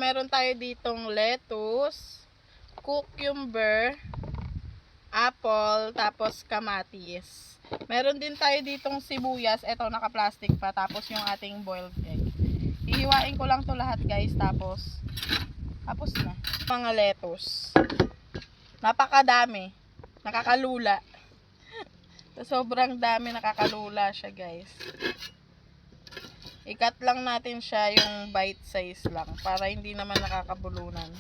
meron tayo ditong lettuce, cucumber, apple, tapos kamatis. Meron din tayo ditong sibuyas. Ito, naka-plastic pa. Tapos yung ating boiled egg. Hihiwain ko lang to lahat, guys. Tapos na. Mga lettuce. Napakadami. Nakakalula. Sobrang dami, nakakalula siya, guys. I-cut lang natin siya yung bite size lang para hindi naman nakakabulunan.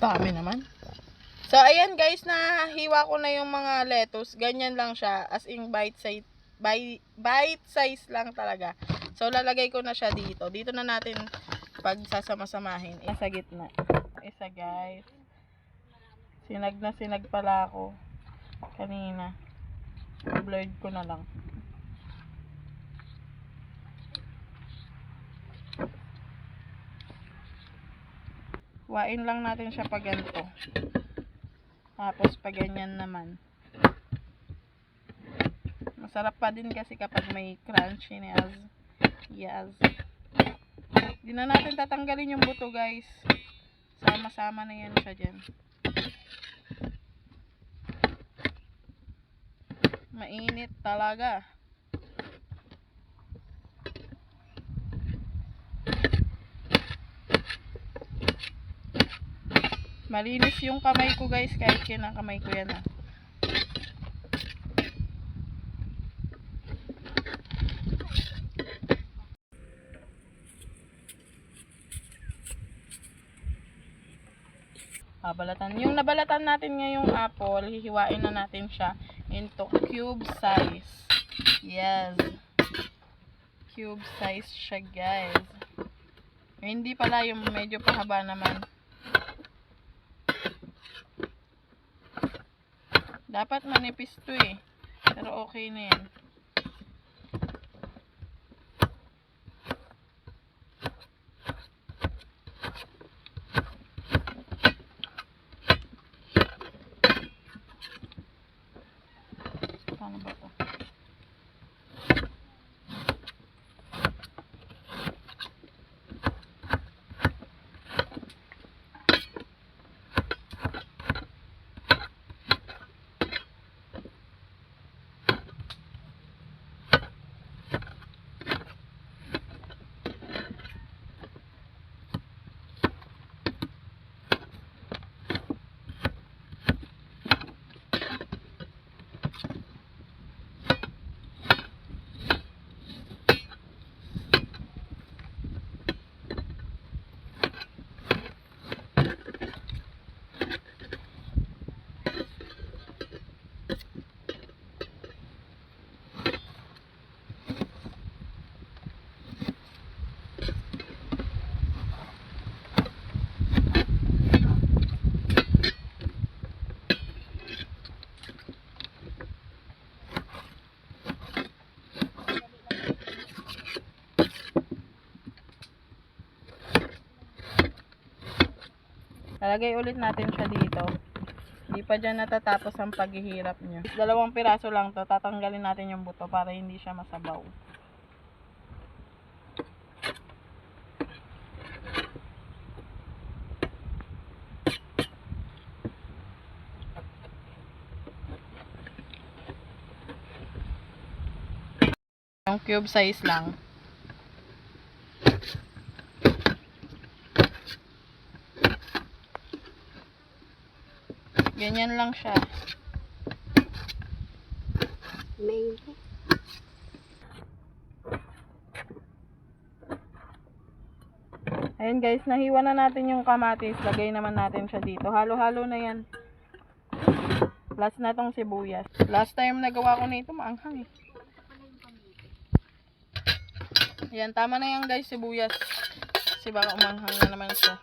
Dami naman. So, ayan guys, nahiwa ko na yung mga lettuce. Ganyan lang siya. As in bite size lang talaga. So, lalagay ko na siya dito. Dito na natin pagsasama-samahin. Sa gitna. Isa guys. Sinag na sinag pala ako. Kanina. Blurred ko na lang. Wain lang natin siya pag ganito. Tapos pag ganyan naman. Masarap pa din kasi kapag may crunchiness. Yes. Hindi na natin tatanggalin yung buto, guys. Sama-sama na yan siya dyan. Mainit talaga. Malinis yung kamay ko, guys, kahit kinakamay ko yan. Balatan. Yung nabalatan natin ngayong apple, hihiwain na natin siya into cube size. Yes. Cube size siya, guys. Hindi pala, yung medyo pahaba naman. Dapat manipis to eh. Pero okay na yan. Paano ba to? Lalagay ulit natin siya dito. Hindi pa dyan natatapos ang paghihirap nyo. 2 piraso lang to. Tatanggalin natin yung buto para hindi siya masabaw. Yung cube size lang. Ganyan lang siya. Maybe. Ayan guys, nahiwa na natin yung kamatis. Lagay naman natin siya dito. Halo-halo na yan. Last na tong sibuyas. Last time nagawa ko na ito, maanghang eh. Ayan, tama na yan guys, sibuyas. Kasi baka umanghang na naman siya.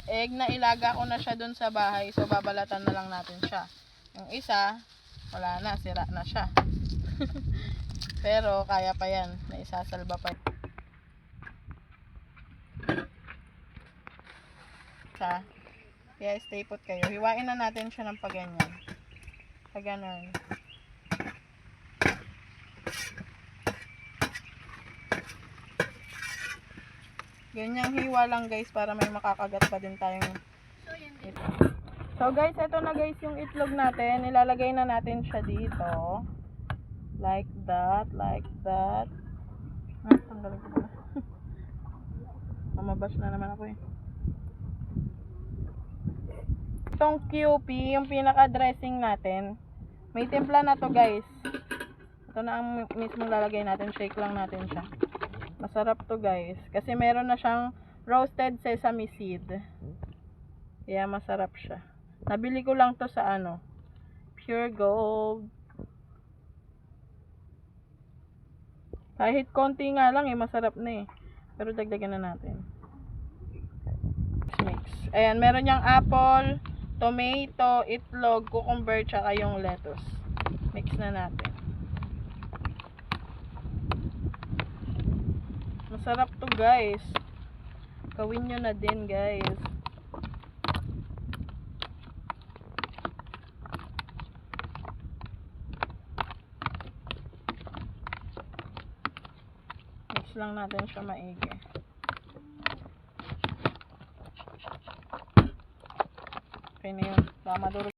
egg na ilaga ko na siya dun sa bahay. So, babalatan na lang natin siya. Yung isa, wala na. Sira na siya. Pero, kaya pa yan. Naisasalba pa. Kaya stay put kayo. Hiwain na natin siya ng paganyan. Paganon. Ganyang hiwa lang guys para may makakagat pa din tayong itlog. So guys, ito na guys yung itlog natin. Ilalagay na natin siya dito. Like that, like that. Tanggalin ko na. Mamabash na naman ako eh. Itong QP, yung pinaka-dressing natin. May timpla na to guys. Ito na ang mismong lalagay natin. Shake lang natin siya. Masarap to guys. Kasi meron na siyang roasted sesame seed. Kaya masarap siya. Nabili ko lang to sa Pure Gold. Kahit konti nga lang masarap na eh. Pero dagdagan na natin. Mix. Ayan, meron yung apple, tomato, itlog, cucumber, tsaka yung lettuce. Mix na natin. Masarap to guys. Gawin nyo na din guys. Mix lang natin siya maigi. Okay na yun. Baka madurog